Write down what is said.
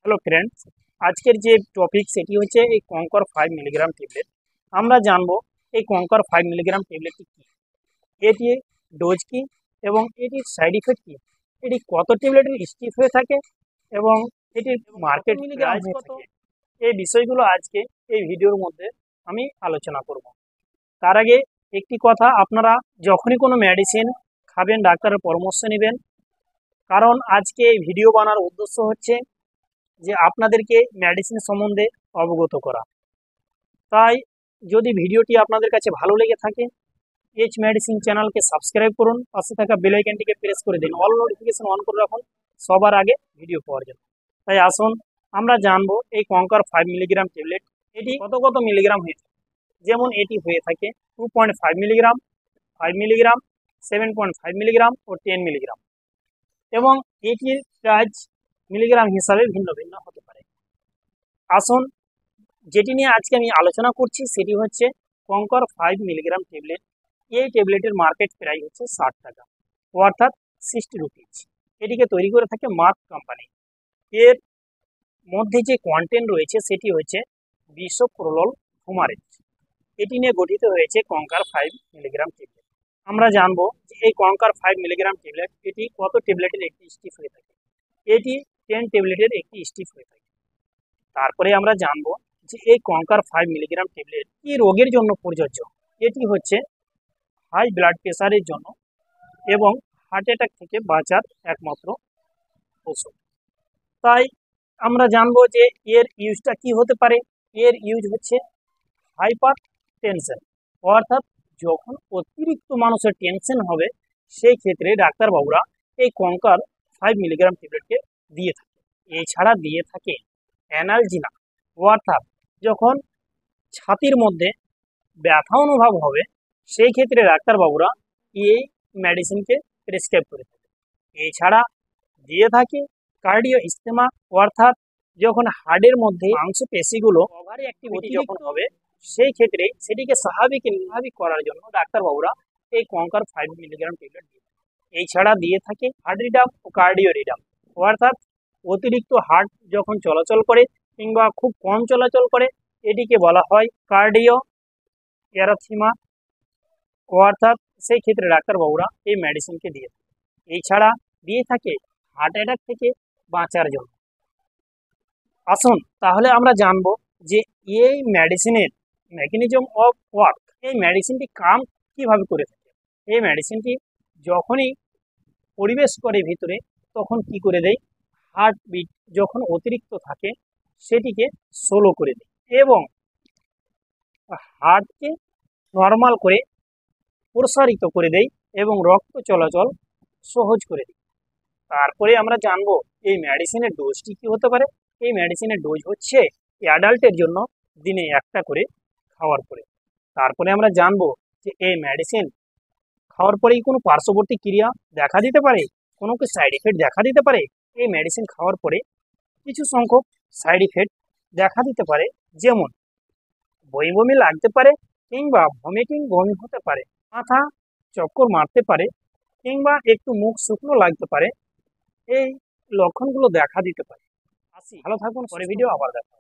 Hello friends, আজকের যে topic সেটি হচ্ছে এই কঙ্কর 5 মিলিগ্রাম ট্যাবলেট। আমরা জানবো এই কঙ্কর 5 মিলিগ্রাম ট্যাবলেটটি কী, এটির ডোজ কী এবং এটির সাইড ইফেক্ট কী, এটি কত ট্যাবলেটের স্টিপ হয়ে থাকে এবং এটির মার্কেট প্রাইস কত, এই বিষয়গুলো আজকে এই ভিডিওর মধ্যে আমি আলোচনা করব। তার আগে একটি কথা, আপনারা যখনই কোনো মেডিসিন খাবেন ডাক্তারের পরামর্শ নেবেন, কারণ আজকে এই ভিডিও বানার উদ্দেশ্য হচ্ছে যে আপনাদেরকে মেডিসিন সম্বন্ধে অবগত করা। তাই যদি ভিডিওটি আপনাদের কাছে ভালো লেগে থাকে, এইচ মেডিসিন চ্যানেলকে সাবস্ক্রাইব করুন, পাশে থাকা বেল আইকনটিকে প্রেস করে দিন, অল নোটিফিকেশন অন করে রাখুন সবার আগে ভিডিও পাওয়ার জন্য। তাই আসুন আমরা জানবো এই কঙ্কর 5 মিলিগ্রাম ট্যাবলেট এটি কত মিলিগ্রাম হয়ে থাকে। যেমন এটি হয়ে থাকে 2.5 মিলিগ্রাম, 5 মিলিগ্রাম, 7.5 মিলিগ্রাম ও 10 মিলিগ্রাম, এবং এটির প্রাইস মিলিগ্রাম হিসাবে ভিন্ন ভিন্ন হতে পারে। আসুন যেটি নিয়ে আজকে আমি আলোচনা করছি সেটি হচ্ছে কঙ্কর 5 মিলিগ্রাম ট্যাবলেট। এই ট্যাবলেটের মার্কেট প্রাইস হচ্ছে 60 টাকা, অর্থাৎ 60 রুপিজ। এটিকে তৈরি করে থাকে মার্ক কোম্পানি। এর মধ্যে যে কন্টেন্ট রয়েছে সেটি হচ্ছে বিসোপ্রোলল ফুমারেজ। এটি নিয়ে গঠিত হয়েছে কঙ্কর 5 মিলিগ্রাম ট্যাবলেট। আমরা জানবো যে এই কঙ্কর 5 মিলিগ্রাম ট্যাবলেট এটি কত ট্যাবলেটের একটি স্টিপ হয়ে থাকে। এটি 10 ট্যাবলেটের একটি স্টিপ হয়ে থাকে। তারপরে আমরা জানবো যে এই কঙ্কর 5 মিলিগ্রাম ট্যাবলেট কি রোগের জন্য প্রযোজ্য। এটি হচ্ছে হাই ব্লাড প্রেসারের জন্য এবং হার্ট অ্যাটাক থেকে বাঁচার একমাত্র ওষুধ। তাই আমরা জানবো যে এর ইউজটা কি হতে পারে। এর ইউজ হচ্ছে হাইপার টেনশন, অর্থাৎ যখন অতিরিক্ত মানুষের টেনশন হবে সেই ক্ষেত্রে ডাক্তারবাবুরা এই কঙ্কর 5 মিলিগ্রাম ট্যাবলেটকে দিয়ে থাকে। এছাড়া দিয়ে থাকে অ্যানালজিনা, অর্থাৎ যখন ছাতির মধ্যে ব্যথা অনুভব হবে সেই ক্ষেত্রে ডাক্তারবাবুরা এই মেডিসিনকে প্রেসক্রাইব করে থাকে। এছাড়া দিয়ে থাকে কার্ডিও ইস্তেমা, অর্থাৎ যখন হার্টের মধ্যে মাংসপেশিগুলো ওভার অ্যাক্টিভিটি যখন হবে সেই ক্ষেত্রে সেটিকে স্বাভাবিক করার জন্য ডাক্তারবাবুরা এই কঙ্কর 5 মিলিগ্রাম ট্যাবলেট দিয়ে থাকে। এছাড়া দিয়ে থাকে হার্ট রিডাম ও কার্ডিও রিডাম, অর্থাৎ অতিরিক্ত হার্ট যখন চলাচল করে কিংবা খুব কম চলাচল করে এটিকে বলা হয় কার্ডিও অ্যারাথিমা, অর্থাৎ সেই ক্ষেত্রে ডাক্তারবাবুরা এই মেডিসিনকে দিয়ে থাকে। এছাড়া দিয়ে থাকে হার্ট অ্যাটাক থেকে বাঁচার জন্য। আসুন তাহলে আমরা জানবো যে এই মেডিসিনের মেকানিজম অফ ওয়ার্ক, এই মেডিসিনটি কাম কিভাবে করে থাকে। এই মেডিসিনটি যখনই পরিবেশ করে ভিতরে তখন কি করে দেয়, হার্টবিট যখন অতিরিক্ত থাকে সেটিকে স্লো করে দেয় এবং হার্টকে নর্মাল করে প্রসারিত করে দেয় এবং রক্ত চলাচল সহজ করে দেয়। তারপরে আমরা জানবো এই মেডিসিনের ডোজটি কি হতে পারে। এই মেডিসিনের ডোজ হচ্ছে অ্যাডাল্টের জন্য দিনে একটা করে খাওয়ার পরে। তারপরে আমরা জানবো যে এই মেডিসিন খাওয়ার পরেই কোনো পার্শ্ববর্তী ক্রিয়া দেখা দিতে পারে, কোনো কি সাইড ইফেক্ট দেখা দিতে পারে। এই মেডিসিন খাওয়ার পরে কিছু সংখ্যক সাইড ইফেক্ট দেখা দিতে পারে, যেমন বমি বমি লাগতে পারে কিংবা বমি হতে পারে, মাথা চক্কর মারতে পারে কিংবা একটু মুখ শুকনো লাগতে পারে। এই লক্ষণগুলো দেখা দিতে পারে। আসি, ভালো থাকুন, পরে ভিডিও আবার দেখা।